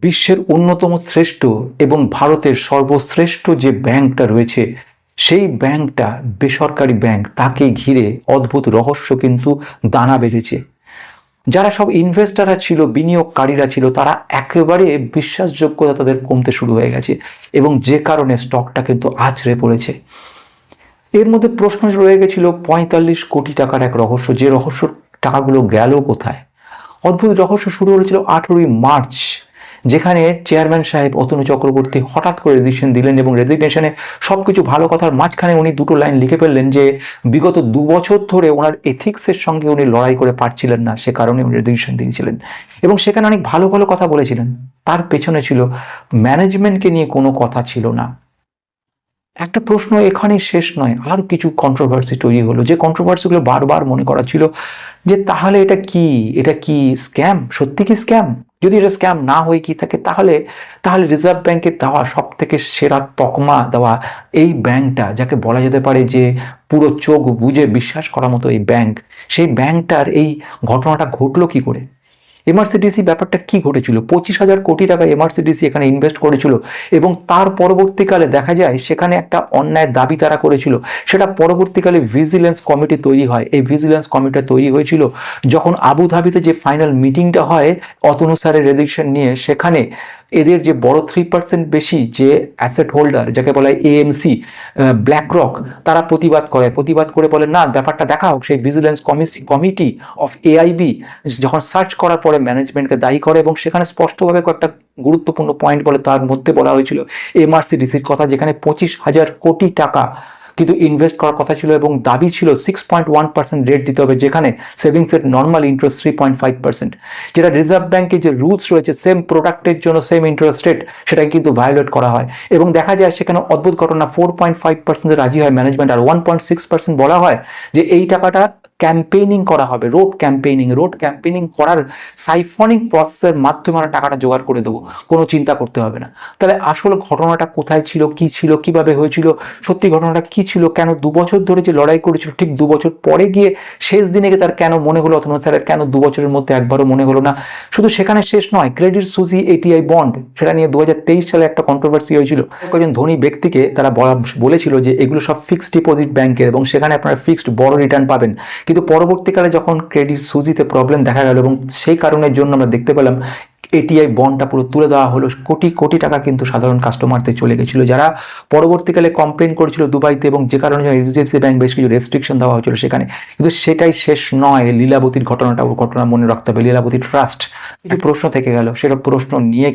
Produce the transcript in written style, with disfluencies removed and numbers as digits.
বিশ্বের অন্যতম শ্রেষ্ঠ এবং ভারতের সর্বশ্রেষ্ঠ যে ব্যাংকটা রয়েছে সেই ব্যাংকটা বেসরকারি ব্যাংক, তাকে ঘিরে অদ্ভুত রহস্য কিন্তু দানা বেঁধেছে। যারা সব ইনভেস্টাররা ছিল, বিনিয়োগকারীরা ছিল, তারা একেবারে বিশ্বাসযোগ্যতা তাদের কমতে শুরু হয়ে গেছে এবং যে কারণে স্টকটা কিন্তু আছড়ে পড়েছে। এর মধ্যে প্রশ্ন রয়ে গেছিল ৪৫ কোটি টাকার এক রহস্য, যে রহস্য টাকাগুলো গেল কোথায়। অদ্ভুত রহস্য শুরু হয়েছিল ১৮ই মার্চ, যেখানে চেয়ারম্যান সাহেব অতনু চক্রবর্তী হঠাৎ করে রেজিগনেশন দিলেন এবং রেজিগনেশনে সবকিছু ভালো কথার মাঝখানে উনি দুটো লাইন লিখে ফেললেন যে বিগত ২ বছর ধরে ওনার এথিক্সের সঙ্গে উনি লড়াই করে পারছিলেন না, সে কারণে উনি রেজিগনেশন দিয়েছিলেন এবং সেখানে অনেক ভালো ভালো কথা বলেছিলেন। তার পেছনে ছিল ম্যানেজমেন্টকে নিয়ে কোনো কথা ছিল না। একটা প্রশ্ন এখানেই শেষ নয়, আর কিছু কন্ট্রোভার্সি তৈরি হলো, যে কন্ট্রোভার্সিগুলো বারবার মনে করা ছিল যে তাহলে এটা কি স্ক্যাম, সত্যি কি স্ক্যাম? যদি এটা স্ক্যাম না হয়ে কি থাকে, তাহলে রিজার্ভ ব্যাংকের দেওয়া সব থেকে সেরা তকমা দেওয়া এই ব্যাংকটা, যাকে বলা যেতে পারে যে পুরো চোখ বুজে বিশ্বাস করার মতো এই ব্যাংক, সেই ব্যাংকটার এই ঘটনাটা ঘটলো কি করে? এমআরসিডিসি ব্যাপারটা কি ঘটেছিল? ২৫,০০০ কোটি টাকা এমআরসিডিসি এখানে ইনভেস্ট করেছিল এবং তার পরবর্তীকালে দেখা যায় সেখানে একটা অন্যায় দাবি তারা করেছিল। সেটা পরবর্তীকালে ভিজিলেন্স কমিটি তৈরি হয়। এই ভিজিলেন্স কমিটিটা তৈরি হয়েছিল যখন আবুধাবিতে যে ফাইনাল মিটিংটা হয় অতনু স্যারের রেজিগনেশন নিয়ে, সেখানে এদের যে বড় 3% বেশি যে অ্যাসেট হোল্ডার, যাকে বলা হয় এএমসি, ব্ল্যাক রক, তারা প্রতিবাদ করে বলে না, ব্যাপারটা দেখা হোক। সেই ভিজিলেন্স কমিটি অফ এআইবি যখন সার্চ করার পরে ম্যানেজমেন্টকে দায়ী করে এবং সেখানে স্পষ্টভাবে কয়েকটা গুরুত্বপূর্ণ পয়েন্ট বলে, তার মধ্যে বলা হয়েছিল এমআরসিডিসির কথা, যেখানে ২৫,০০০ কোটি টাকা কিন্তু ইনভেস্ট করার কথা ছিল এবং দাবি ছিল 6.1% রেট দিতে হবে, যেখানে সেভিংসের নর্মাল ইন্টারেস্ট 3.5%, যেটা রিজার্ভ ব্যাংকের যে রুলস রয়েছে সেম প্রোডাক্টের জন্য সেম ইন্টারেস্ট রেট, সেটাকে কিন্তু ভায়োলেট করা হয় এবং দেখা যায় সেখানে অদ্ভুত ঘটনা 4.5% রাজি হয় ম্যানেজমেন্ট, আর 1.6% বলা হয় যে এই টাকাটা ক্যাম্পেইনিং করা হবে, রোড ক্যাম্পেইনিং করার সাইফনিং প্রসেসের মাধ্যমে আমরা টাকাটা জোগাড় করে দেবো, কোনো চিন্তা করতে হবে না। তাহলে আসল ঘটনাটা কোথায় ছিল, কি ছিল, কিভাবে হয়েছিল, সত্যি ঘটনাটা কি ছিল? কেন ২ বছর ধরে যে লড়াই করেছিল, ঠিক 2 বছর পরে গিয়ে শেষ দিনে গিয়ে তার কেন মনে হলো অতনু স্যারের, কেন 2 বছরের মধ্যে একবারও মনে হলো না? শুধু সেখানে শেষ নয়, ক্রেডিট সুইস এটিআই বন্ড, সেটা নিয়ে 2023 সালে একটা কন্ট্রোভার্সি হয়েছিল। কয়েকজন ধনী ব্যক্তিকে তারা বলেছিল যে এগুলো সব ফিক্সড ডিপোজিট ব্যাংকের এবং সেখানে আপনারা ফিক্সড বড় রিটার্ন পাবেন, কিন্তু পরবর্তীকালে যখন ক্রেডিট সুইসিতে প্রবলেম দেখা গেল এবং সেই কারণের জন্য আমরা দেখতে পেলাম এটিআই বন্ডটা পুরো তুলে দেওয়া হলো, কোটি কোটি টাকা কিন্তু সাধারণ কাস্টমারদের চলে গেছিল, যারা পরবর্তীকালে কমপ্লেন করেছিল দুবাইতে এবং যে কারণে এইচডিএফসি ব্যাংক বেশ কিছু রেস্ট্রিকশন দেওয়া হয়েছিল সেখানে। কিন্তু সেটাই শেষ নয়, লীলাবতীর ঘটনা মনে রাখতে হবে, লীলাবতী ট্রাস্ট। কিছু প্রশ্ন থেকে গেল, সেটা প্রশ্ন নিয়ে